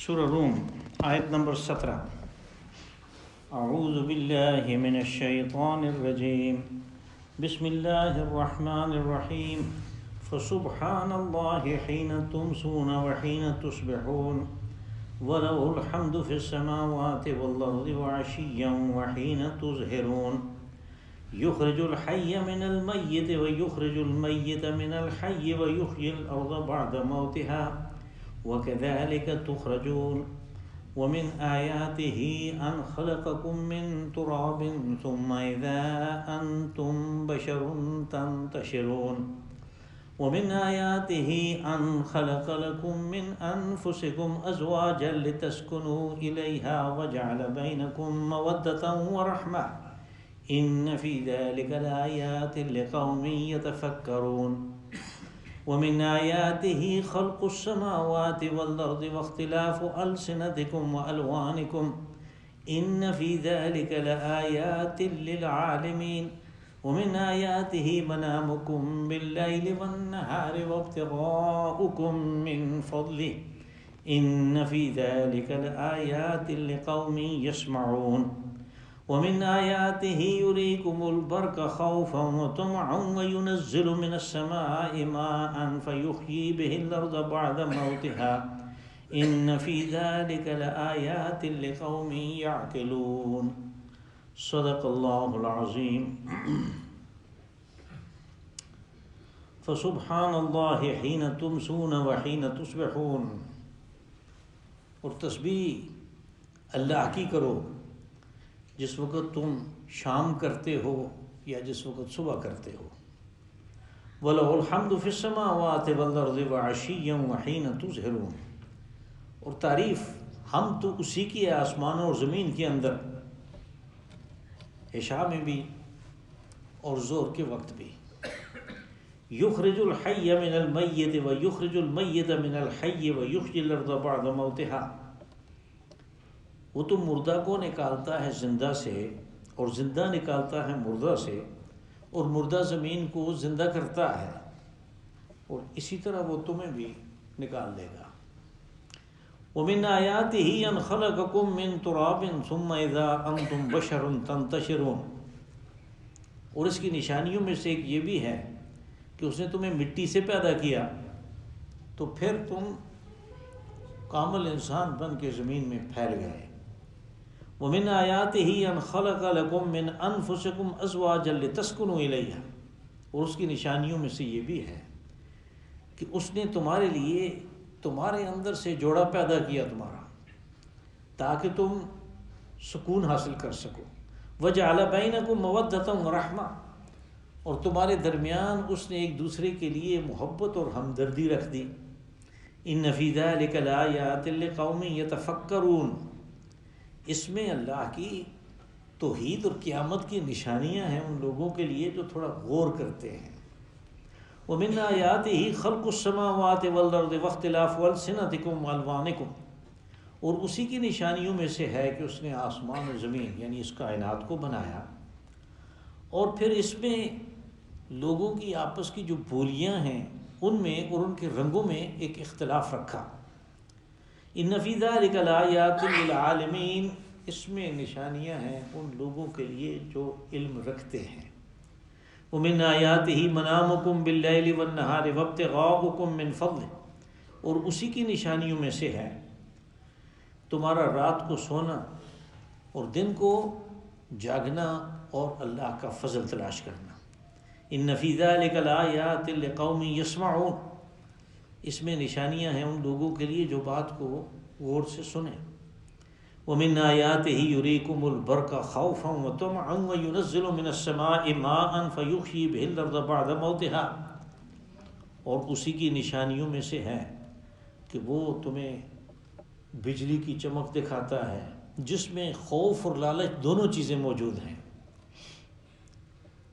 سورہ روم آیت نمبر 17. اعوذ باللہ من الشیطان الرجیم بسم اللہ الرحمن الرحیم فسبحان اللہ حین تمسون وحین تصبحون وله الحمد في السماوات والأرض وعشيا وحين تظهرون يخرج الحي من الميت ويخرج الميت من الحي ويحيي الأرض بعد موتها وكذلك تخرجون ومن آياته أن خلقكم من تراب ثم إذا أنتم بشر تنتشرون ومن آياته أن خلق لكم من أنفسكم أزواجا لتسكنوا إليها وجعل بينكم مودة ورحمة إن في ذلك لآيات لقوم يتفكرون ومن آياته خلق السماوات والأرض واختلاف ألسنتكم وألوانكم إن في ذلك لآيات للعالمين ومن آياته منامكم بالليل والنهار وابتغاؤكم من فضله إن في ذلك لآيات لقوم يسمعون ومن آياته يريكم البرق خوفا وطمعا وينزل من السماء ماء فيحيي به الأرض بعد موتها إن في ذلك لآيات لقوم يعقلون. صدق اللہ العظیم. فسبحان اللہ حین تمسون وحین تصبحون. اور تسبیح اللہ کی کرو جس وقت تم شام کرتے ہو یا جس وقت صبح کرتے ہو. وَلَهُ الْحَمْدُ فِي السَّمَاوَاتِ وَالْأَرْضِ وَعَشِيًّا وَحِينَ تُظْهِرُونَ. اور تعریف ہم تو اسی کی ہے آسمانوں اور زمین کے اندر، عشاء میں بھی اور ظہر کے وقت بھی. یخرج الحی من المیت ویخرج المیت من الحی ویحیی الارض بعد موتها. وہ تو مردہ کو نکالتا ہے زندہ سے اور زندہ نکالتا ہے مردہ سے، اور مردہ زمین کو زندہ کرتا ہے، اور اسی طرح وہ تمہیں بھی نکال دے گا. وَمِنْ آيَاتِهِ أَنْ خَلَقَكُم مِّن تُرَابٍ ثُمَّ إِذَا أَنْتُمْ بَشَرٌ تَنْتَشِرُونَ. اور اس کی نشانیوں میں سے ایک یہ بھی ہے کہ اس نے تمہیں مٹی سے پیدا کیا تو پھر تم کامل انسان بن کے زمین میں پھیل گئے. وَمِنْ آيَاتِهِ أَنْ خَلَقَ لَكُم مِّنْ أَنفُسِكُمْ أَزْوَاجًا لِتَسْكُنُوا إِلَيْهَا. اور اس کی نشانیوں میں سے یہ بھی ہے کہ اس نے تمہارے لیے تمہارے اندر سے جوڑا پیدا کیا تمہارا، تاکہ تم سکون حاصل کر سکو. وَجَعَلَ بَيْنَكُم مَّوَدَّةً وَرَحْمَةً. اور تمہارے درمیان اس نے ایک دوسرے کے لیے محبت اور ہمدردی رکھ دی. إِنَّ فِي ذَلِكَ لَآيَاتٍ لِقَوْمٍ يَتَفَكَّرُونَ. اس میں اللہ کی توحید اور قیامت کی نشانیاں ہیں ان لوگوں کے لیے جو تھوڑا غور کرتے ہیں. وَمِنْ آيَاتِهِ خَلْقُ السَّمَاوَاتِ وَالْأَرْضِ وَاخْتِلَافُ أَلْسِنَتِكُمْ وَأَلْوَانِكُمْ. اور اسی کی نشانیوں میں سے ہے کہ اس نے آسمان اور زمین یعنی اس کائنات کو بنایا، اور پھر اس میں لوگوں کی آپس کی جو بولیاں ہیں ان میں اور ان کے رنگوں میں ایک اختلاف رکھا. إِنَّ فِي ذَلِكَ لَآيَاتٍ لِلْعَالِمِينَ. اس میں نشانیاں ہیں ان لوگوں کے لیے جو علم رکھتے ہیں. وَمِنْ آيَاتِهِ مَنَامُكُمْ بِاللَّيْلِ وَالنَّهَارِ وَابْتِغَاؤُكُمْ مِنْ فَضْلِهِ. اور اسی کی نشانیوں میں سے ہے تمہارا رات کو سونا اور دن کو جاگنا اور اللہ کا فضل تلاش کرنا. إِنَّ فِي ذَلِكَ لَآيَاتٍ لِقَوْمٍ يَسْمَعُونَ. اس میں نشانیاں ہیں ان لوگوں کے لیے جو بات کو غور سے سنیں. وَمِنْ آيَاتِهِ يُرِيكُمُ الْبَرْقَ خَوْفًا وَطَمْعًا وَيُنَزِّلُ مِنَ السَّمَاءِ مَاءً فَيُحْيِي بِهِ الْأَرْضَ بَعْدَ مَوْتِهَا. اور اسی کی نشانیوں میں سے ہے کہ وہ تمہیں بجلی کی چمک دکھاتا ہے جس میں خوف اور لالچ دونوں چیزیں موجود ہیں،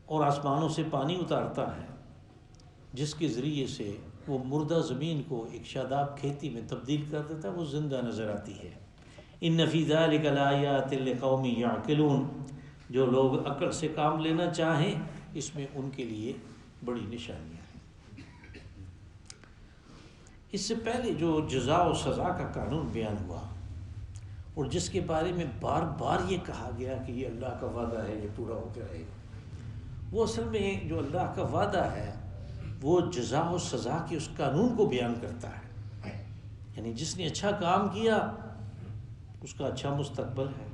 اور آسمانوں سے پانی اتارتا ہے جس کے ذریعے سے وہ مردہ زمین کو ایک شاداب کھیتی میں تبدیل کر دیتا ہے، وہ زندہ نظر آتی ہے. إِنَّ فِي ذَلِكَ لَآيَاتٍ لِقَوْمٍ يَعْقِلُونَ. جو لوگ عقل سے کام لینا چاہیں اس میں ان کے لیے بڑی نشانیاں ہیں. اس سے پہلے جو جزا و سزا کا قانون بیان ہوا اور جس کے بارے میں بار بار یہ کہا گیا کہ یہ اللہ کا وعدہ ہے، یہ پورا ہو کے رہے گا، وہ اصل میں جو اللہ کا وعدہ ہے وہ جزا و سزا کے اس قانون کو بیان کرتا ہے. یعنی جس نے اچھا کام کیا اس کا اچھا مستقبل ہے،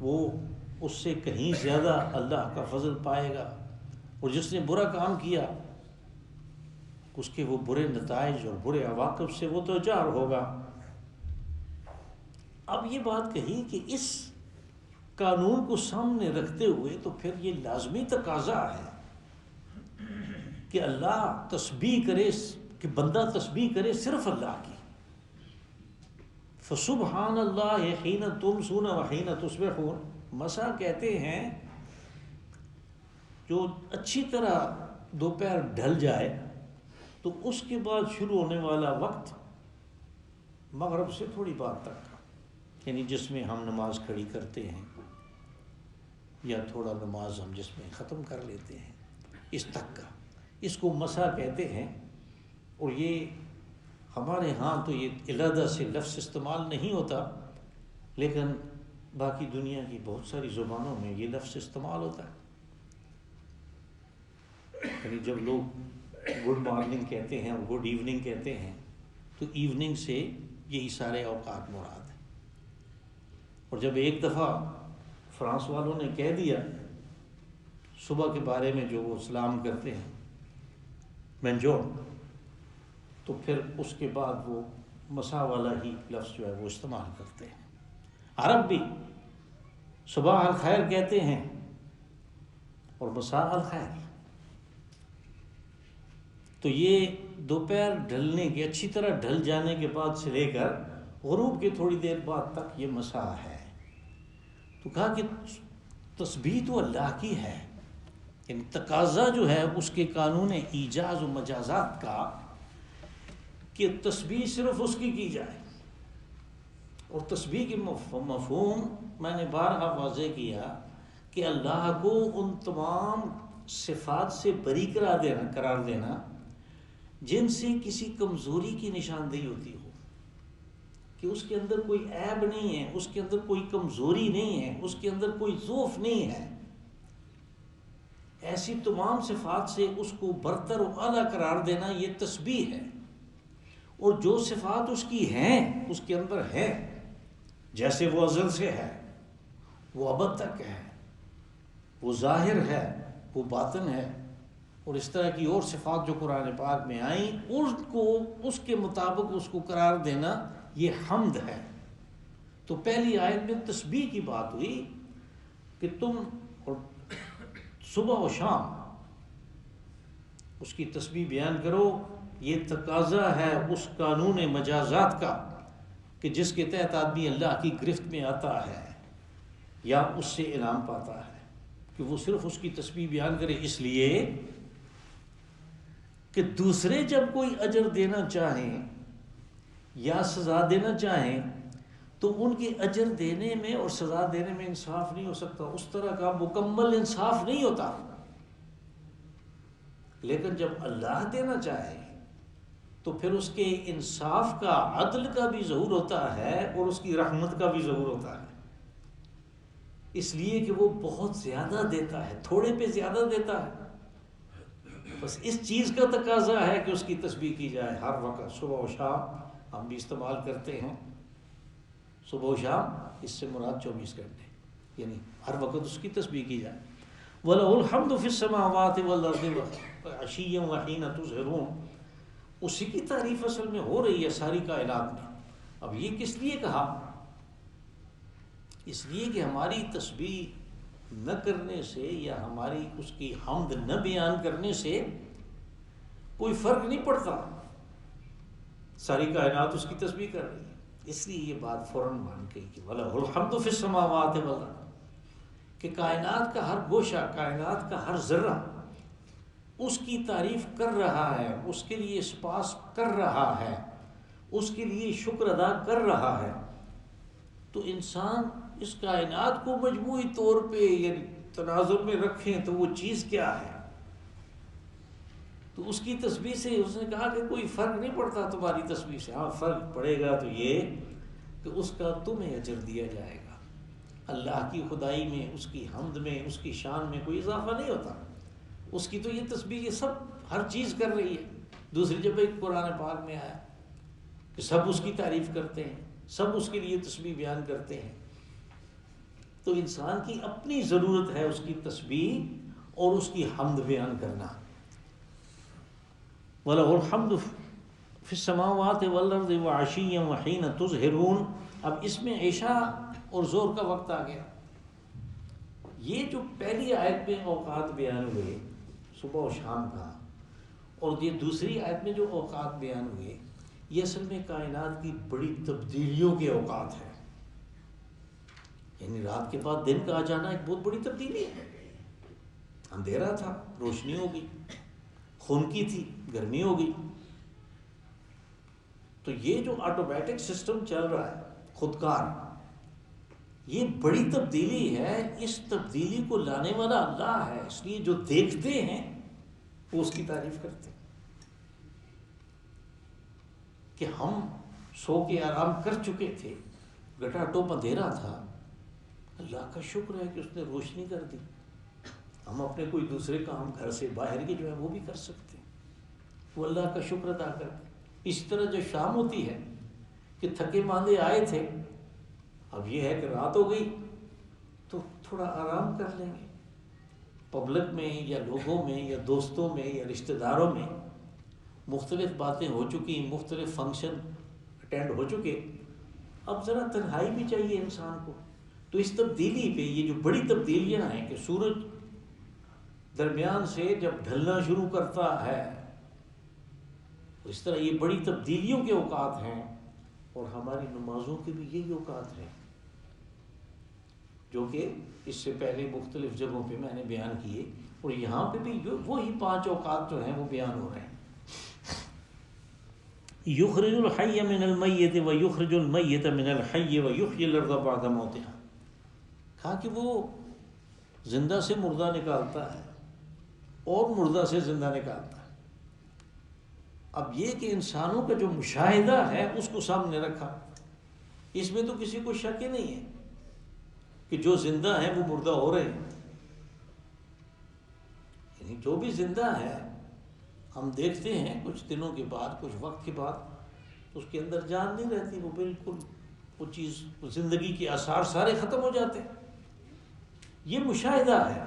وہ اس سے کہیں زیادہ اللہ کا فضل پائے گا، اور جس نے برا کام کیا اس کے وہ برے نتائج اور برے عواقب سے وہ دوچار ہوگا. اب یہ بات کہی کہ اس قانون کو سامنے رکھتے ہوئے تو پھر یہ لازمی تقاضا ہے کہ اللہ تسبیح کرے، کہ بندہ تسبیح کرے صرف اللہ کی. فسبحان اللہ حین تمسون وحین تصبحون. مسا کہتے ہیں جو اچھی طرح دوپہر ڈھل جائے تو اس کے بعد شروع ہونے والا وقت مغرب سے تھوڑی بات تک کا، یعنی جس میں ہم نماز کھڑی کرتے ہیں یا تھوڑا نماز ہم جس میں ختم کر لیتے ہیں، اس تک کا، اس کو مسا کہتے ہیں. اور یہ ہمارے ہاں تو یہ علادہ سے لفظ استعمال نہیں ہوتا، لیکن باقی دنیا کی بہت ساری زبانوں میں یہ لفظ استعمال ہوتا ہے. یعنی جب لوگ گڈ مارننگ کہتے ہیں اور گڈ ایوننگ کہتے ہیں تو ایوننگ سے یہی سارے اوقات مراد ہیں. اور جب ایک دفعہ فرانس والوں نے کہہ دیا صبح کے بارے میں جو وہ سلام کرتے ہیں بنجور، تو پھر اس کے بعد وہ مسا والا ہی لفظ جو ہے وہ استعمال کرتے ہیں. عرب بھی صبح الخیر کہتے ہیں اور مساء الخیر. تو یہ دوپہر ڈھلنے کے، اچھی طرح ڈھل جانے کے بعد سے لے کر غروب کے تھوڑی دیر بعد تک یہ مساء ہے. تو کہا کہ تسبیح تو اللہ کی ہے، یعنی تقاضا جو ہے اس کے قانون ایجاز و مجازات کا کہ تسبیح صرف اس کی جائے. اور تسبیح کے مفہوم میں نے بارہا واضح کیا کہ اللہ کو ان تمام صفات سے بری قرار دینا جن سے کسی کمزوری کی نشاندہی ہوتی ہو، کہ اس کے اندر کوئی عیب نہیں ہے، اس کے اندر کوئی کمزوری نہیں ہے، اس کے اندر کوئی ضعف نہیں ہے. ایسی تمام صفات سے اس کو برتر و اعلیٰ قرار دینا یہ تسبیح ہے. اور جو صفات اس کی ہیں اس کے اندر ہیں، جیسے وہ ازل سے ہے، وہ ابد تک ہے، وہ ظاہر ہے، وہ باطن ہے، اور اس طرح کی اور صفات جو قرآن پاک میں آئیں اس کو اس کے مطابق اس کو قرار دینا یہ حمد ہے. تو پہلی آیت میں تسبیح کی بات ہوئی کہ تم صبح و شام اس کی تسبیح بیان کرو. یہ تقاضا ہے اس قانون مجازات کا کہ جس کے تحت آدمی اللہ کی گرفت میں آتا ہے یا اس سے انعام پاتا ہے، کہ وہ صرف اس کی تسبیح بیان کرے. اس لیے کہ دوسرے جب کوئی اجر دینا چاہیں یا سزا دینا چاہیں تو ان کے اجر دینے میں اور سزا دینے میں انصاف نہیں ہو سکتا، اس طرح کا مکمل انصاف نہیں ہوتا. لیکن جب اللہ دینا چاہے تو پھر اس کے انصاف کا، عدل کا بھی ظہور ہوتا ہے اور اس کی رحمت کا بھی ظہور ہوتا ہے. اس لیے کہ وہ بہت زیادہ دیتا ہے، تھوڑے پہ زیادہ دیتا ہے. بس اس چیز کا تقاضا ہے کہ اس کی تسبیح کی جائے ہر وقت، صبح و شام. ہم بھی استعمال کرتے ہیں صبح و شام، اس سے مراد 24 گھنٹے، یعنی ہر وقت اس کی تسبیح کی جائے. وَلَهُ الْحَمْدُ فِي السَّمَاوَاتِ وَالْأَرْضِ عَشِيًّا وَحِينَ تُظْهِرُونَ. اسی کی تعریف اصل میں ہو رہی ہے ساری کائنات میں. اب یہ کس لیے کہا؟ اس لیے کہ ہماری تسبیح نہ کرنے سے یا ہماری اس کی حمد نہ بیان کرنے سے کوئی فرق نہیں پڑتا، ساری کائنات اس کی تسبیح کر رہی ہے. اس لیے یہ بات فوراً مان گئی کہ وَلَهُ الْحَمْدُ فِي السَّمَاوَاتِ وَالْأَرْضِ، کہ کائنات کا ہر گوشہ، کائنات کا ہر ذرہ اس کی تعریف کر رہا ہے، اس کے لیے سپاس کر رہا ہے، اس کے لیے شکر ادا کر رہا ہے. تو انسان اس کائنات کو مجموعی طور پہ یعنی تناظر میں رکھیں تو وہ چیز کیا ہے؟ تو اس کی تسبیح سے اس نے کہا کہ کوئی فرق نہیں پڑتا تمہاری تسبیح سے. ہاں فرق پڑے گا تو یہ کہ اس کا تمہیں اجر دیا جائے گا. اللہ کی خدائی میں، اس کی حمد میں، اس کی شان میں کوئی اضافہ نہیں ہوتا. اس کی تو یہ تسبیح یہ سب ہر چیز کر رہی ہے. دوسری جب ایک قرآن پاک میں آیا کہ سب اس کی تعریف کرتے ہیں، سب اس کے لیے تسبیح بیان کرتے ہیں. تو انسان کی اپنی ضرورت ہے اس کی تسبیح اور اس کی حمد بیان کرنا. وَلَهُ الْحَمْدُ فِي السَّمَاوَاتِ وَالْأَرْضِ وَعَشِيًّا وَحِينَ تُظْهِرُونَ. اب اس میں عشاء اور ظہر کا وقت آ گیا. یہ جو پہلی آیت میں اوقات بیان ہوئے صبح و شام کا، اور یہ دوسری آیت میں جو اوقات بیان ہوئے، یہ اصل میں کائنات کی بڑی تبدیلیوں کے اوقات ہیں. یعنی رات کے بعد دن کا آ جانا ایک بہت بڑی تبدیلی ہے. اندھیرا تھا، روشنی ہو گئی، خنکی تھی، گرمی ہو گئی. تو یہ جو آٹومیٹک سسٹم چل رہا ہے خودکار، یہ بڑی تبدیلی ہے. اس تبدیلی کو لانے والا اللہ ہے، اس لیے جو دیکھتے ہیں وہ اس کی تعریف کرتے ہیں. کہ ہم سو کے آرام کر چکے تھے، گٹا ٹوپ اندھیرا تھا، اللہ کا شکر ہے کہ اس نے روشنی کر دی. ہم اپنے کوئی دوسرے کام گھر سے باہر کے جو ہے وہ بھی کر سکتے ہیں، وہ اللہ کا شکر ادا کرتے ہیں. اسی طرح جو شام ہوتی ہے کہ تھکے ماندے آئے تھے، اب یہ ہے کہ رات ہو گئی تو تھوڑا آرام کر لیں گے. پبلک میں یا لوگوں میں یا دوستوں میں یا رشتہ داروں میں مختلف باتیں ہو چکی، مختلف فنکشن اٹینڈ ہو چکے، اب ذرا تنہائی بھی چاہیے انسان کو. تو اس تبدیلی پہ یہ جو بڑی تبدیلیاں ہیں کہ سورج درمیان سے جب ڈھلنا شروع کرتا ہے، اس طرح یہ بڑی تبدیلیوں کے اوقات ہیں. اور ہماری نمازوں کے بھی یہی اوقات ہیں جو کہ اس سے پہلے مختلف جگہوں پہ میں نے بیان کیے، اور یہاں پہ بھی وہی 5 اوقات جو ہیں وہ بیان ہو رہے ہیں. یخرج الحی من المیت ویخرج المیت من الحی ویحیی الارض بعد موتها. کہا کہ وہ زندہ سے مردہ نکالتا ہے اور مردہ سے زندہ نکالتا ہے. اب یہ کہ انسانوں کا جو مشاہدہ ہے اس کو سامنے رکھا، اس میں تو کسی کو شک ہی نہیں ہے کہ جو زندہ ہیں وہ مردہ ہو رہے ہیں. یعنی جو بھی زندہ ہے ہم دیکھتے ہیں کچھ دنوں کے بعد، کچھ وقت کے بعد اس کے اندر جان نہیں رہتی، وہ بالکل وہ چیز، زندگی کے آثار سارے ختم ہو جاتے ہیں. یہ مشاہدہ ہے.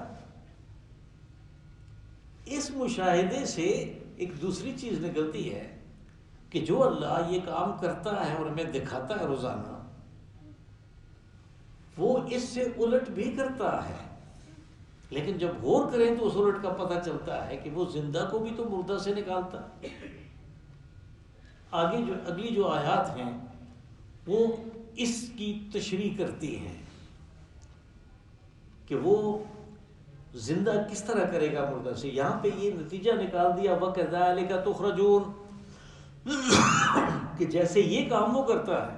اس مشاہدے سے ایک دوسری چیز نکلتی ہے کہ جو اللہ یہ کام کرتا ہے اور ہمیں دکھاتا ہے روزانہ، وہ اس سے الٹ بھی کرتا ہے. لیکن جب غور کریں تو اس الٹ کا پتہ چلتا ہے کہ وہ زندہ کو بھی تو مردہ سے نکالتا ہے. آگے جو اگلی جو آیات ہیں وہ اس کی تشریح کرتی ہیں کہ وہ زندہ کس طرح کرے گا مردہ سے. یہاں پہ یہ نتیجہ نکال دیا وَكَذَلِكَ تُخْرَجُونَ، کہ جیسے یہ کام وہ کرتا ہے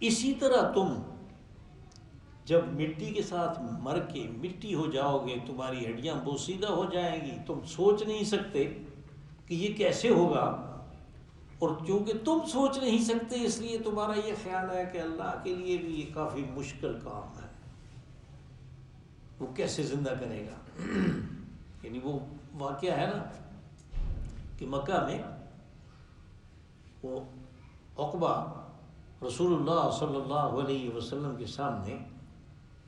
اسی طرح تم جب مٹی کے ساتھ مر کے مٹی ہو جاؤ گے، تمہاری ہڈیاں بوسیدہ ہو جائیں گی، تم سوچ نہیں سکتے کہ یہ کیسے ہوگا. اور چونکہ تم سوچ نہیں سکتے اس لیے تمہارا یہ خیال ہے کہ اللہ کے لیے بھی یہ کافی مشکل کام ہے، وہ کیسے زندہ کرے گا. یعنی وہ واقعہ ہے نا کہ مکہ میں وہ عقبہ رسول اللہ صلی اللہ علیہ وسلم کے سامنے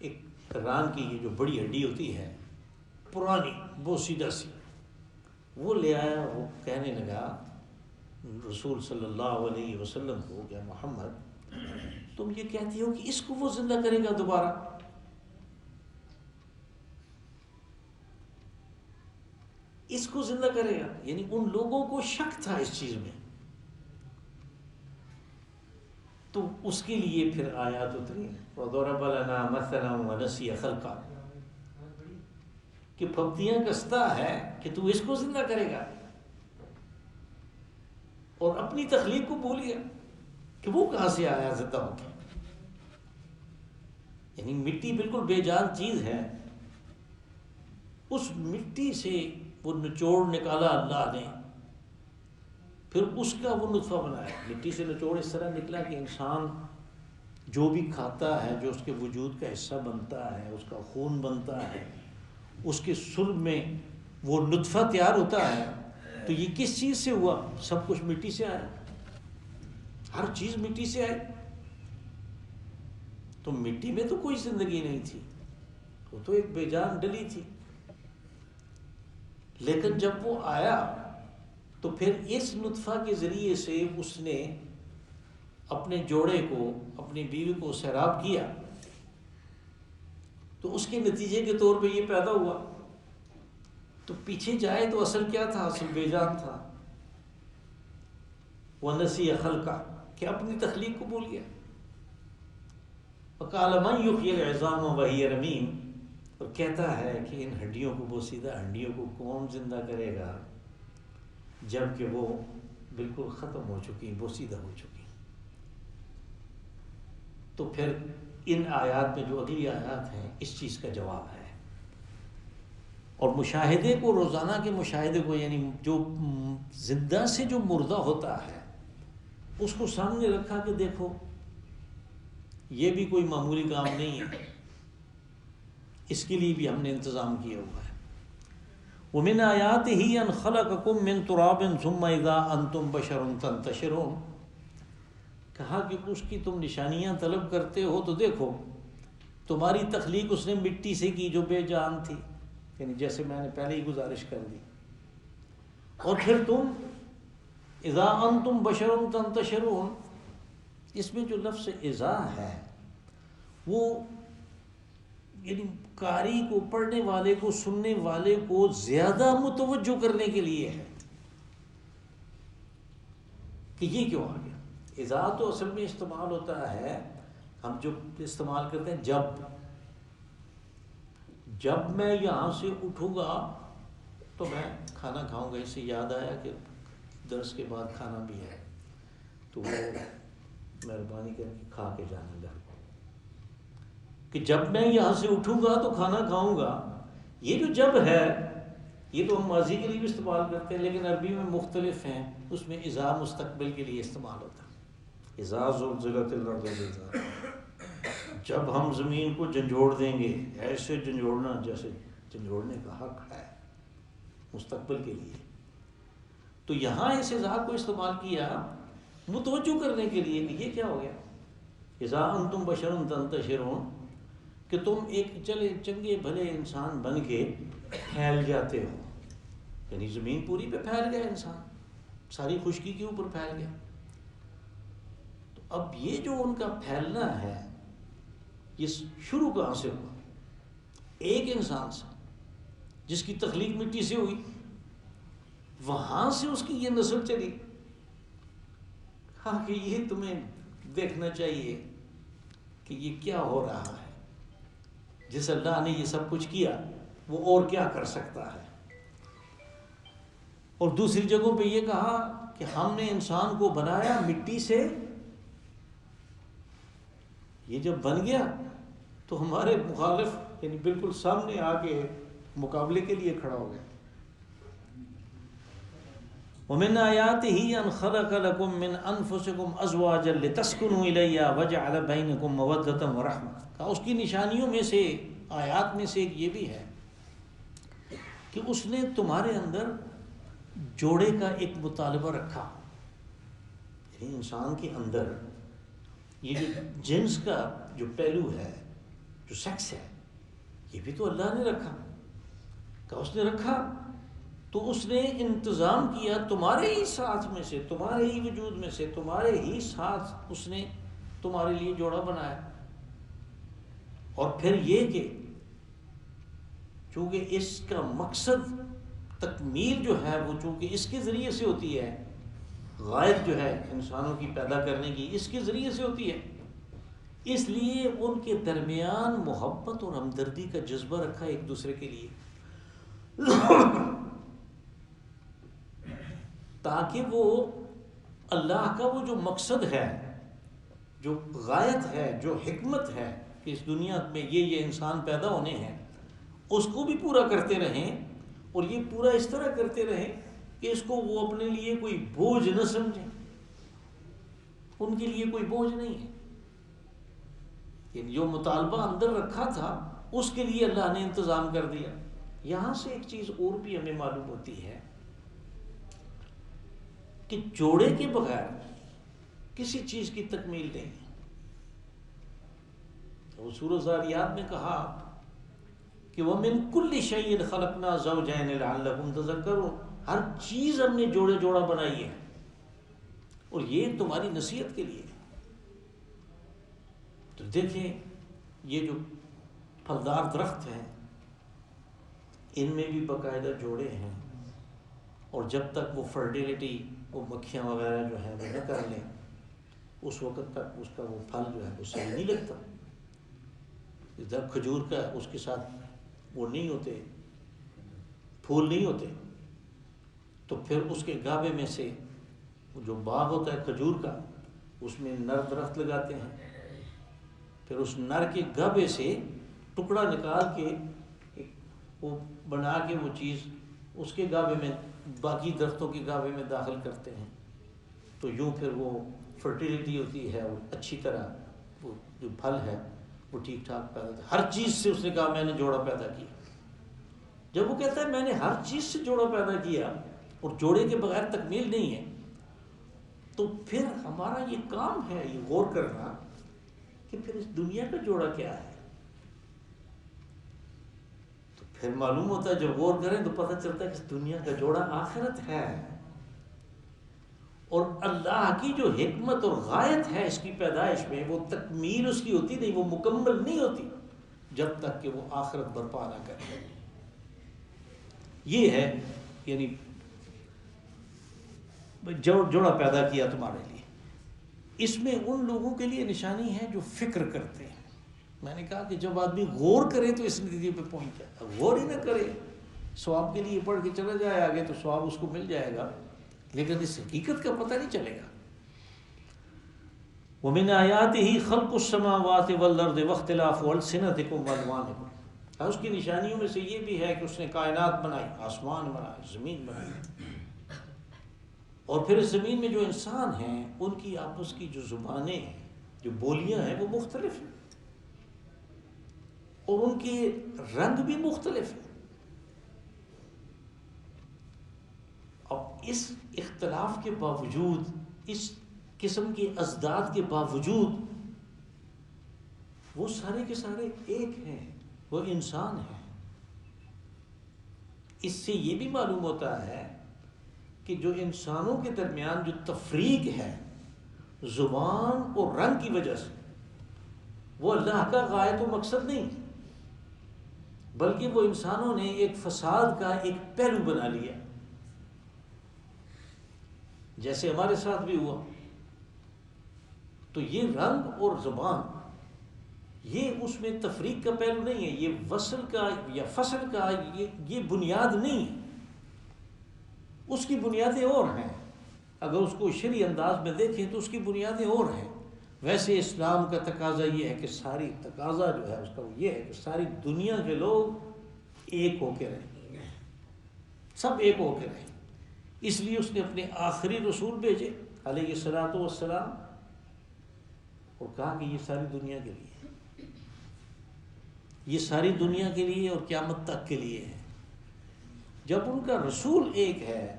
ایک ران کی یہ جو بڑی ہڈی ہوتی ہے پرانی بوسیدہ سی، وہ لے آیا. وہ کہنے لگا رسول صلی اللہ علیہ وسلم کو کہ محمد تم یہ کہتی ہو کہ اس کو وہ زندہ کرے گا دوبارہ؟ اس کو زندہ کرے گا؟ یعنی ان لوگوں کو شک تھا اس چیز میں. تو اس کے لیے پھر آیات اتری وَضَرَبَ لَنَا مَثَلًا وَنَسِيَ خَلْقًا، کہ پھپتیاں کستا ہے کہ تو اس کو زندہ کرے گا، اور اپنی تخلیق کو بھول گیا کہ وہ کہاں سے آیا زندہ ہو کے. یعنی مٹی بالکل بے جان چیز ہے، اس مٹی سے وہ نچوڑ نکالا اللہ نے، پھر اس کا وہ نطفہ بنایا. مٹی سے نچوڑ اس طرح نکلا کہ انسان جو بھی کھاتا ہے، جو اس کے وجود کا حصہ بنتا ہے، اس کا خون بنتا ہے، اس کے صلب میں وہ نطفہ تیار ہوتا ہے. تو یہ کس چیز سے ہوا؟ سب کچھ مٹی سے آیا، ہر چیز مٹی سے آئی. تو مٹی میں تو کوئی زندگی نہیں تھی، وہ تو ایک بے جان ڈلی تھی. لیکن جب وہ آیا تو پھر اس نطفہ کے ذریعے سے اس نے اپنے جوڑے کو، اپنی بیوی کو سیراب کیا، تو اس کے نتیجے کے طور پہ یہ پیدا ہوا. تو پیچھے جائے تو اصل کیا تھا؟ اصل بے جان تھا. وَنَسِيَ خَلْقَهُ، کہ اپنی تخلیق کو بھول گیا. وَقَالَ مَنْ يُحْيِي الْعِظَامَ وَهِيَ رَمِيمٌ، اور کہتا ہے کہ ان ہڈیوں کو، بوسیدہ ہڈیوں کو کون زندہ کرے گا جب کہ وہ بالکل ختم ہو چکی، بوسیدہ ہو چکی. تو پھر ان آیات میں جو اگلی آیات ہیں اس چیز کا جواب ہے. اور مشاہدے کو، روزانہ کے مشاہدے کو، یعنی جو زندہ سے جو مردہ ہوتا ہے اس کو سامنے رکھا کہ دیکھو یہ بھی کوئی معمولی کام نہیں ہے، اس کے لیے بھی ہم نے انتظام کیا ہوا ہے. وَمِنْ آيَاتِهِ أَنْ خَلَقَكُم مِّن تُرَابٍ ثُمَّ إِذَا أَنْتُمْ بَشَرٌ تَنْتَشِرُونَ. کہا کہ اس کی تم نشانیاں طلب کرتے ہو تو دیکھو تمہاری تخلیق اس نے مٹی سے کی جو بے جان تھی، یعنی جیسے میں نے پہلے ہی گزارش کر دی. اور پھر تم اذا انتم بشر تنتشرون، اس میں جو لفظ اذا ہے وہ یعنی قاری کو، پڑھنے والے کو، سننے والے کو زیادہ متوجہ کرنے کے لیے ہے کہ یہ کیوں آ گیا. اذا تو اصل میں استعمال ہوتا ہے، ہم جو استعمال کرتے ہیں جب میں یہاں سے اٹھوں گا تو میں کھانا کھاؤں گا. اس سے یاد آیا کہ درس کے بعد کھانا بھی ہے، تو وہ مہربانی کر کے کھا کے جانا گھر کو، کہ جب میں یہاں سے اٹھوں گا تو کھانا کھاؤں گا. یہ جو جب ہے یہ تو ہم ماضی کے لیے بھی استعمال کرتے ہیں، لیکن عربی میں مختلف ہیں. اس میں اذا مستقبل کے لیے استعمال ہوتا ہے. اذا زلزلت الارض زلزالها، جب ہم زمین کو جھنجھوڑ دیں گے، ایسے جھنجھوڑنا جیسے جھنجھوڑنے کا حق ہے، مستقبل کے لیے. تو یہاں اس اذا کو استعمال کیا متوجہ کرنے کے لیے کہ یہ کیا ہو گیا. اذا انتم بشر تنتشرون، کہ تم ایک چنگے بھلے انسان بن کے پھیل جاتے ہو، یعنی زمین پوری پہ پھیل گیا انسان، ساری خشکی کے اوپر پھیل گیا. تو اب یہ جو ان کا پھیلنا ہے یہ شروع کہاں سے ہوا؟ ایک انسان سے جس کی تخلیق مٹی سے ہوئی، وہاں سے اس کی یہ نسل چلی. ہاں کہ یہ تمہیں دیکھنا چاہیے کہ یہ کیا ہو رہا ہے. جس اللہ نے یہ سب کچھ کیا وہ اور کیا کر سکتا ہے. اور دوسری جگہوں پہ یہ کہا کہ ہم نے انسان کو بنایا مٹی سے. یہ جب بن گیا تو ہمارے مخالف یعنی بالکل سامنے آ کے مقابلے کے لیے کھڑا ہو گیا. وَمِنْ آيَاتِهِ أَنْ خَلَقَ لَكُم مِّنْ أَنفُسِكُمْ أَزْوَاجًا لِتَسْكُنُوا إِلَيْهَا وَجَعَلَ بَيْنَكُم مَّوَدَّةً وَرَحْمَةً. اس کی نشانیوں میں سے، آیات میں سے ایک یہ بھی ہے کہ اس نے تمہارے اندر جوڑے کا ایک مطالبہ رکھا. یعنی انسان کے اندر یہ جو جنس کا جو پہلو ہے، جو سیکس ہے، یہ بھی تو اللہ نے رکھا. کہ اس نے رکھا تو اس نے انتظام کیا تمہارے ہی ساتھ میں سے، تمہارے ہی وجود میں سے، تمہارے ہی ساتھ اس نے تمہارے لیے جوڑا بنایا. اور پھر یہ کہ چونکہ اس کا مقصد تکمیل جو ہے وہ چونکہ اس کے ذریعے سے ہوتی ہے، غائب جو ہے انسانوں کی پیدا کرنے کی اس کے ذریعے سے ہوتی ہے، اس لیے ان کے درمیان محبت اور ہمدردی کا جذبہ رکھا ایک دوسرے کے لیے، تاکہ وہ اللہ کا وہ جو مقصد ہے، جو غایت ہے، جو حکمت ہے کہ اس دنیا میں یہ انسان پیدا ہونے ہیں، اس کو بھی پورا کرتے رہیں اور یہ پورا اس طرح کرتے رہیں کہ اس کو وہ اپنے لیے کوئی بوجھ نہ سمجھیں. ان کے لیے کوئی بوجھ نہیں ہے. جو مطالبہ اندر رکھا تھا اس کے لیے اللہ نے انتظام کر دیا. یہاں سے ایک چیز اور بھی ہمیں معلوم ہوتی ہے کہ جوڑے کے بغیر کسی چیز کی تکمیل نہیں. سورۃ الذاریات میں کہا کہ وَمِن كُلِّ شَيْءٍ خَلَقْنَا زَوْجَيْنِ لَعَلَّكُمْ تَذَكَّرُونَ. ہر چیز ہم نے جوڑے جوڑا بنائی ہے اور یہ تمہاری نصیحت کے لیے. تو دیکھیں یہ جو پھلدار درخت ہیں ان میں بھی باقاعدہ جوڑے ہیں، اور جب تک وہ فرٹیلیٹی، وہ مکھیاں وغیرہ جو ہیں وہ نہ کر لیں اس وقت تک اس کا وہ پھل جو ہے وہ صحیح نہیں لگتا. جب کھجور کا اس کے ساتھ وہ نہیں ہوتے، پھول نہیں ہوتے، تو پھر اس کے گابے میں سے جو باغ ہوتا ہے کھجور کا اس میں نر درخت لگاتے ہیں، پھر اس نر کے گابے سے ٹکڑا نکال کے وہ بنا کے وہ چیز اس کے گابے میں باقی درختوں کے گابے میں داخل کرتے ہیں. تو یوں پھر وہ فرٹیلیٹی ہوتی ہے، اور اچھی طرح وہ جو پھل ہے وہ ٹھیک ٹھاک پیدا ہوتا ہے. ہر چیز سے اس نے کہا میں نے جوڑا پیدا کیا. جب وہ کہتا ہے میں نے ہر چیز سے جوڑا پیدا کیا اور جوڑے کے بغیر تکمیل نہیں ہے، تو پھر ہمارا یہ کام ہے یہ غور کرنا کہ پھر اس دنیا کا جوڑا کیا ہے. تو پھر معلوم ہوتا ہے جب غور کریں تو پتہ چلتا ہے کہ اس دنیا کا جوڑا آخرت ہے. اور اللہ کی جو حکمت اور غایت ہے اس کی پیدائش میں، وہ تکمیل اس کی ہوتی نہیں، وہ مکمل نہیں ہوتی جب تک کہ وہ آخرت برپا نہ کرے. یہ ہے یعنی جوڑا پیدا کیا تمہارے لیے. اس میں ان لوگوں کے لیے نشانی ہے جو فکر کرتے ہیں. میں نے کہا کہ جب آدمی غور کرے تو اس نتیجے پہ پہنچ جائے. غور ہی نہ کرے، ثواب کے لیے پڑھ کے چلا جائے آگے تو ثواب اس کو مل جائے گا، لیکن اس حقیقت کا پتہ نہیں چلے گا. وَمِنْ آيَاتِهِ خَلْقُ السَّمَاوَاتِ وَالْأَرْضِ وَاخْتِلَافُ أَلْسِنَتِكُمْ وَأَلْوَانِكُمْ. اس کی نشانیوں میں سے یہ بھی ہے کہ اس نے کائنات بنائی، آسمان بنائے، زمین بنائی، اور پھر اس زمین میں جو انسان ہیں ان کی آپس کی جو زبانیں ہیں، جو بولیاں ہیں وہ مختلف ہیں، اور ان کے رنگ بھی مختلف ہیں. اب اس اختلاف کے باوجود، اس قسم کے ازداد کے باوجود وہ سارے کے سارے ایک ہیں، وہ انسان ہیں. اس سے یہ بھی معلوم ہوتا ہے کہ جو انسانوں کے درمیان جو تفریق ہے زبان اور رنگ کی وجہ سے، وہ اللہ کا غایت و مقصد نہیں، بلکہ وہ انسانوں نے ایک فساد کا ایک پہلو بنا لیا. جیسے ہمارے ساتھ بھی ہوا. تو یہ رنگ اور زبان یہ اس میں تفریق کا پہلو نہیں ہے، یہ وصل کا یا فصل کا یہ بنیاد نہیں ہے. اس کی بنیادیں اور ہیں. اگر اس کو شرعی انداز میں دیکھیں تو اس کی بنیادیں اور ہیں. ویسے اسلام کا تقاضا یہ ہے کہ ساری تقاضا جو ہے اس کا یہ ہے کہ ساری دنیا کے لوگ ایک ہو کے رہیں، سب ایک ہو کے رہیں. اس لیے اس نے اپنے آخری رسول بھیجے علیہ الصلوۃ والسلام، اور کہا کہ یہ ساری دنیا کے لیے، یہ ساری دنیا کے لیے اور قیامت تک کے لیے ہے. جب ان کا رسول ایک ہے،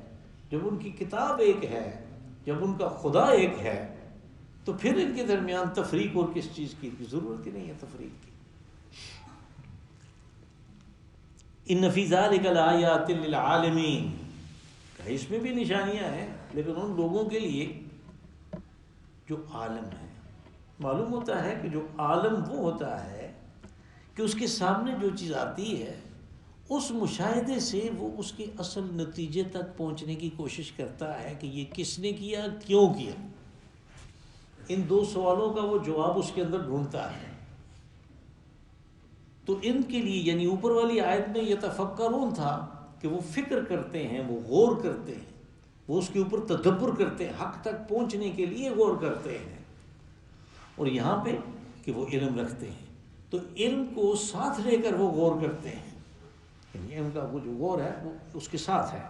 جب ان کی کتاب ایک ہے، جب ان کا خدا ایک ہے، تو پھر ان کے درمیان تفریق اور کس چیز کی ضرورت ہی نہیں ہے تفریق کی. ان فی ذلک لآیات للعالمین، اس میں بھی نشانیاں ہیں، لیکن ان لوگوں کے لیے جو عالم ہیں. معلوم ہوتا ہے کہ جو عالم وہ ہوتا ہے کہ اس کے سامنے جو چیز آتی ہے اس مشاہدے سے وہ اس کے اصل نتیجے تک پہنچنے کی کوشش کرتا ہے کہ یہ کس نے کیا، کیوں کیا. ان دو سوالوں کا وہ جواب اس کے اندر ڈھونڈتا ہے. تو ان کے لیے یعنی اوپر والی آیت میں یتفکرون تھا کہ وہ فکر کرتے ہیں، وہ غور کرتے ہیں، وہ اس کے اوپر تدبر کرتے ہیں، حق تک پہنچنے کے لیے غور کرتے ہیں. اور یہاں پہ کہ وہ علم رکھتے ہیں، تو علم کو ساتھ لے کر وہ غور کرتے ہیں. یعنی ان کا وہ جو غور ہے وہ اس کے ساتھ ہے.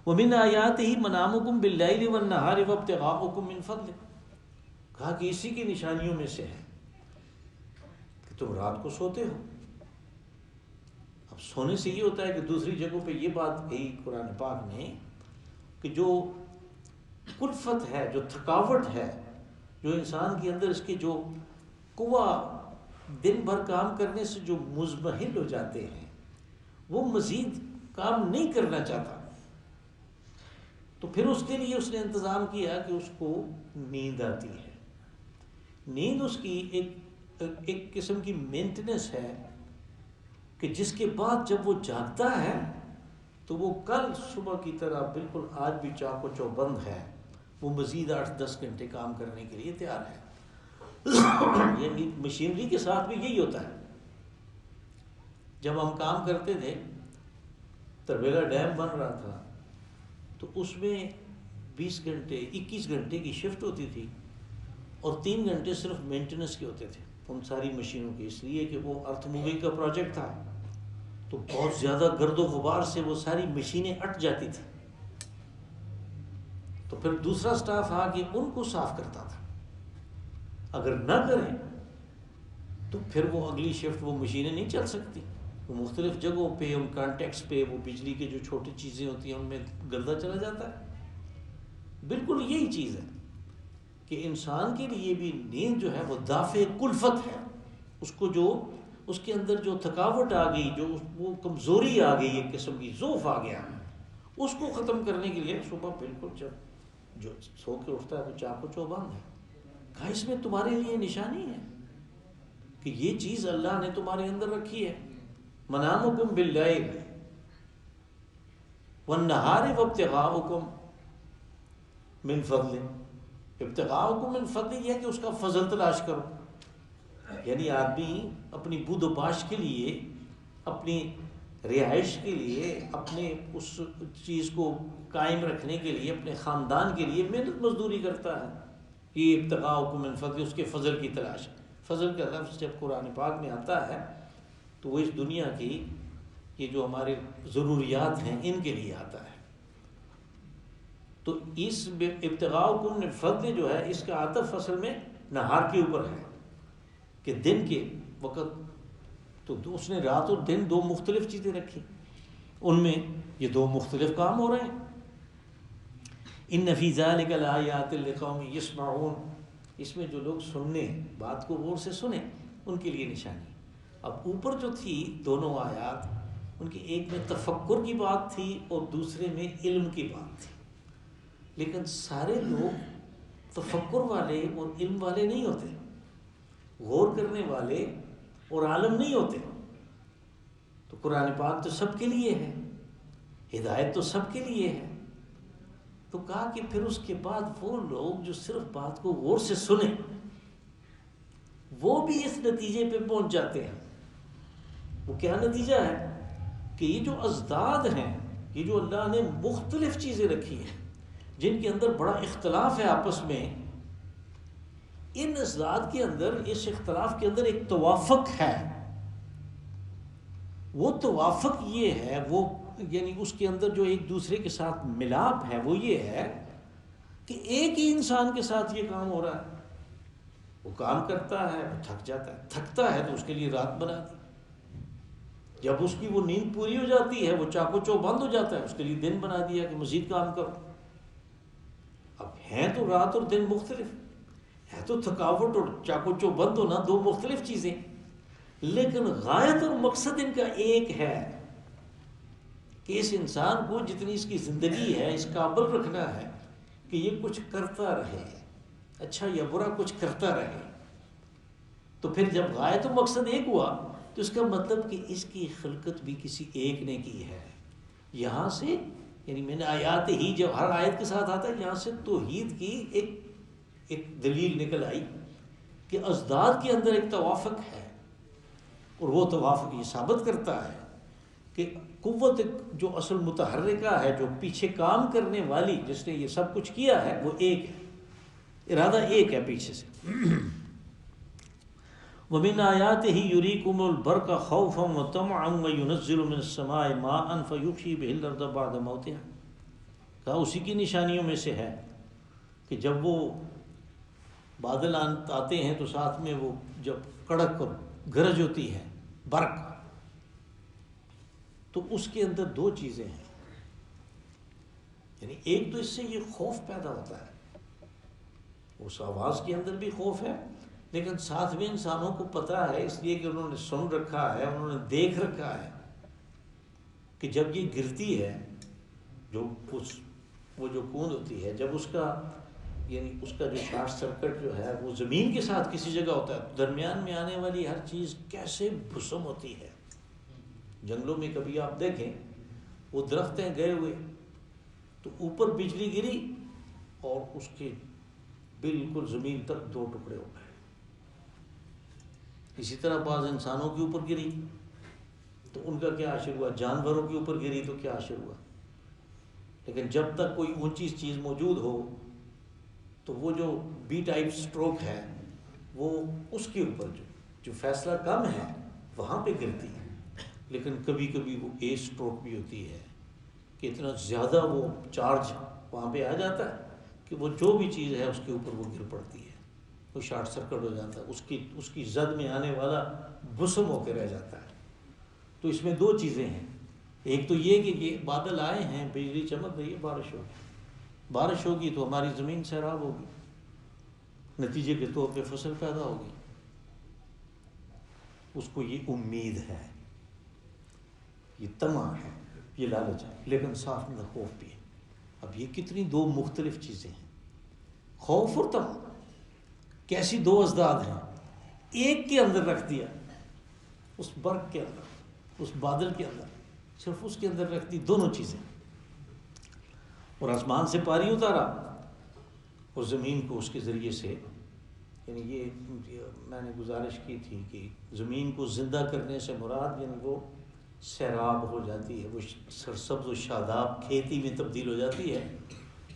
وَمِنْ آيَاتِهِ مَنَامُكُمْ بِاللَّيْلِ وَالنَّهَارِ وَابْتِغَاؤُكُمْ مِنْ فَضْلِهِ. کہا کہ اسی کی نشانیوں میں سے ہے کہ تم رات کو سوتے ہو. اب سونے سے یہ ہوتا ہے کہ دوسری جگہوں پہ یہ بات کہی قرآن پاک نے کہ جو کلفت ہے، جو تھکاوٹ ہے، جو انسان کے اندر اس کے جو قوہ دن بھر کام کرنے سے جو مزمحل ہو جاتے ہیں، وہ مزید کام نہیں کرنا چاہتا. تو پھر اس کے لیے اس نے انتظام کیا کہ اس کو نیند آتی ہے. نیند اس کی ایک قسم کی مینٹیننس ہے کہ جس کے بعد جب وہ جاگتا ہے تو وہ کل صبح کی طرح بالکل آج بھی چاق و چوبند ہے، وہ مزید 8-10 گھنٹے کام کرنے کے لیے تیار ہے. یعنی مشینری کے ساتھ بھی یہی ہوتا ہے. جب ہم کام کرتے تھے، تربیلا ڈیم بن رہا تھا تو اس میں 20 گھنٹے 21 گھنٹے کی شفٹ ہوتی تھی اور 3 گھنٹے صرف مینٹیننس کے ہوتے تھے ان ساری مشینوں کے، اس لیے کہ وہ ارتھ موونگ کا پروجیکٹ تھا تو بہت زیادہ گرد و غبار سے وہ ساری مشینیں اٹ جاتی تھیں. تو پھر دوسرا سٹاف آ کے ان کو صاف کرتا تھا. اگر نہ کریں تو پھر وہ اگلی شفٹ وہ مشینیں نہیں چل سکتی. وہ مختلف جگہوں پہ ان کانٹیکٹس پہ وہ بجلی کے جو چھوٹی چیزیں ہوتی ہیں ان میں گردہ چلا جاتا ہے. بالکل یہی چیز ہے کہ انسان کے لیے بھی نیند جو ہے وہ دافع کلفت ہے. اس کو جو اس کے اندر جو تھکاوٹ آ گئی، جو وہ کمزوری آ گئی، ایک قسم کی ضعف آ گیا، اس کو ختم کرنے کے لیے صبح بالکل جب جو سو کے اٹھتا ہے تو چاق و چوبند ہے. کہا اس میں تمہارے لیے نشانی ہے کہ یہ چیز اللہ نے تمہارے اندر رکھی ہے. منامکم باللیل والنہار وابتغاؤکم من فضل. ابتغاؤکم من فضل یہ ہے کہ اس کا فضل تلاش کرو. یعنی آدمی اپنی بود و باش کے لیے، اپنی رہائش کے لیے، اپنے اس چیز کو قائم رکھنے کے لیے، اپنے خاندان کے لیے محنت مزدوری کرتا ہے. یہ ابتغاؤکم من فضل، اس کے فضل کی تلاش. فضل کا لفظ جب قرآن پاک میں آتا ہے تو وہ اس دنیا کی یہ جو ہمارے ضروریات ہیں ان کے لیے آتا ہے. تو اس ابتغاؤکم من فضل جو ہے اس کا عطف اصل میں نہار کے اوپر ہے کہ دن کے وقت تو اس نے رات اور دن دو مختلف چیزیں رکھی، ان میں یہ دو مختلف کام ہو رہے ہیں. ان فی ذلک لآیات لقوم یسمعون. اس میں جو لوگ سننے بات کو غور سے سنیں ان کے لیے نشانی. اب اوپر جو تھی دونوں آیات ان کی ایک میں تفکر کی بات تھی اور دوسرے میں علم کی بات تھی. لیکن سارے لوگ تفکر والے اور علم والے نہیں ہوتے، غور کرنے والے اور عالم نہیں ہوتے. تو قرآن پاک تو سب کے لیے ہے، ہدایت تو سب کے لیے ہے. تو کہا کہ پھر اس کے بعد وہ لوگ جو صرف بات کو غور سے سنیں وہ بھی اس نتیجے پہ پہنچ جاتے ہیں. وہ کیا نتیجہ ہے کہ یہ جو ازداد ہیں، یہ جو اللہ نے مختلف چیزیں رکھی ہیں جن کے اندر بڑا اختلاف ہے آپس میں، ان ازداد کے اندر، اس اختلاف کے اندر ایک توافق ہے. وہ توافق یہ ہے، وہ یعنی اس کے اندر جو ایک دوسرے کے ساتھ ملاپ ہے وہ یہ ہے کہ ایک ہی انسان کے ساتھ یہ کام ہو رہا ہے. وہ کام کرتا ہے، وہ تھک جاتا ہے، تھکتا ہے تو اس کے لیے رات بنا دی. جب اس کی وہ نیند پوری ہو جاتی ہے، وہ چاق و چوبند ہو جاتا ہے، اس کے لیے دن بنا دیا کہ مزید کام کرو. اب ہیں تو رات اور دن مختلف، ہے تو تھکاوٹ اور چاق و چوبند ہونا دو مختلف چیزیں، لیکن غایت اور مقصد ان کا ایک ہے کہ اس انسان کو جتنی اس کی زندگی ہے اس قابل رکھنا ہے کہ یہ کچھ کرتا رہے، اچھا یا برا کچھ کرتا رہے. تو پھر جب غایت و مقصد ایک ہوا تو اس کا مطلب کہ اس کی خلقت بھی کسی ایک نے کی ہے. یہاں سے یعنی میں نے آیات ہی جو ہر آیت کے ساتھ آتا ہے یہاں سے توحید کی ایک دلیل نکل آئی کہ ازداد کے اندر ایک توافق ہے. اور وہ توافق یہ ثابت کرتا ہے کہ قوت جو اصل متحرکہ ہے، جو پیچھے کام کرنے والی، جس نے یہ سب کچھ کیا ہے، وہ ایک ہے، ارادہ ایک ہے پیچھے سے. ومن آیاتہ یریکم البرق خوفا وطمعا وینزل من السماء ماء فیحیی بہ الارض بعد موتها، کہا اسی کی نشانیوں میں سے ہے کہ جب وہ بادل آتے ہیں تو ساتھ میں وہ جب کڑک اور گرج ہوتی ہے برق، تو اس کے اندر دو چیزیں ہیں، یعنی ایک تو اس سے یہ خوف پیدا ہوتا ہے، اس آواز کے اندر بھی خوف ہے، لیکن ساتھ میں انسانوں کو پتہ ہے اس لیے کہ انہوں نے سن رکھا ہے، انہوں نے دیکھ رکھا ہے کہ جب یہ گرتی ہے وہ جو کوند ہوتی ہے، جب اس کا یعنی اس کا جو شارٹ سرکٹ جو ہے وہ زمین کے ساتھ کسی جگہ ہوتا ہے، تو درمیان میں آنے والی ہر چیز کیسے بھسم ہوتی ہے۔ جنگلوں میں کبھی آپ دیکھیں وہ درخت ہیں گئے ہوئے، تو اوپر بجلی گری اور اس کے بالکل زمین تک دو ٹکڑے ہو گئے۔ اسی طرح بعض انسانوں کے اوپر گری تو ان کا کیا حشر ہوا، جانوروں کے اوپر گری تو کیا حشر ہوا۔ لیکن جب تک کوئی اونچی چیز موجود ہو تو وہ جو بی ٹائپ سٹروک ہے وہ اس کے اوپر جو فیصلہ کم ہے وہاں پہ گرتی ہے، لیکن کبھی کبھی وہ اے سٹروک بھی ہوتی ہے کہ اتنا زیادہ وہ چارج وہاں پہ آ جاتا ہے کہ وہ جو بھی چیز ہے اس کے اوپر وہ گر پڑتی ہے، وہ شارٹ سرکٹ ہو جاتا ہے، اس کی زد میں آنے والا بسم ہو کے رہ جاتا ہے۔ تو اس میں دو چیزیں ہیں، ایک تو یہ کہ یہ بادل آئے ہیں، بجلی چمک رہی ہے، بارش ہوگی تو ہماری زمین سیراب ہوگی، نتیجے کے طور پہ فصل پیدا ہوگی، اس کو یہ امید ہے، یہ طمع ہے، یہ لالچ ہے، لیکن ساتھ میں خوف بھی ہے۔ اب یہ کتنی دو مختلف چیزیں ہیں، خوف اور طمع، کیسی دو ازداد ہیں، ایک کے اندر رکھ دیا، اس برق کے اندر، اس بادل کے اندر، صرف اس کے اندر رکھ دی دونوں چیزیں، اور آسمان سے پانی اتارا اور زمین کو اس کے ذریعے سے، یعنی یہ میں نے گزارش کی تھی کہ زمین کو زندہ کرنے سے مراد یعنی وہ سیراب ہو جاتی ہے، وہ سرسبز و شاداب کھیتی میں تبدیل ہو جاتی ہے،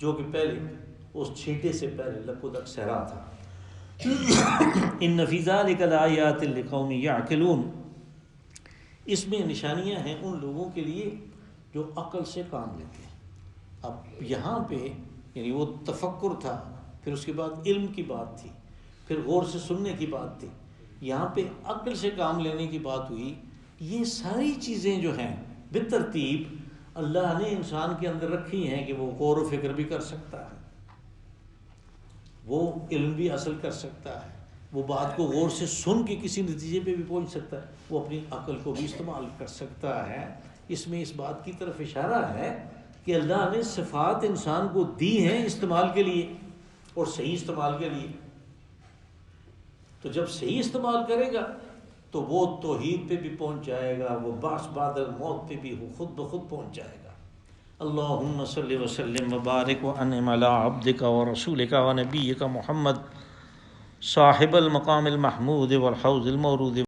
جو کہ پہلے اس چھینٹے سے پہلے لکو تک صحرا تھا۔ ان فی ذلک لآیات لقوم یعقلون، اس میں نشانیاں ہیں ان لوگوں کے لیے جو عقل سے کام لیتے ہیں۔ اب یہاں پہ یعنی وہ تفکر تھا، پھر اس کے بعد علم کی بات تھی، پھر غور سے سننے کی بات تھی، یہاں پہ عقل سے کام لینے کی بات ہوئی۔ یہ ساری چیزیں جو ہیں بالترتیب اللہ نے انسان کے اندر رکھی ہیں کہ وہ غور و فکر بھی کر سکتا ہے، وہ علم بھی حاصل کر سکتا ہے، وہ بات کو غور سے سن کے کسی نتیجے پہ بھی پہنچ سکتا ہے، وہ اپنی عقل کو بھی استعمال کر سکتا ہے۔ اس میں اس بات کی طرف اشارہ ہے کہ اللہ نے صفات انسان کو دی ہیں استعمال کے لیے، اور صحیح استعمال کے لیے۔ تو جب صحیح استعمال کرے گا تو وہ توحید پہ بھی پہنچ جائے گا، وہ بعث بعد الموت پہ بھی خود بخود پہنچ جائے گا۔ اللہم صلی وسلم وبارک وانعم علی عبدک ورسولک ونبیک محمد صاحب المقام المحمود والحوض المورود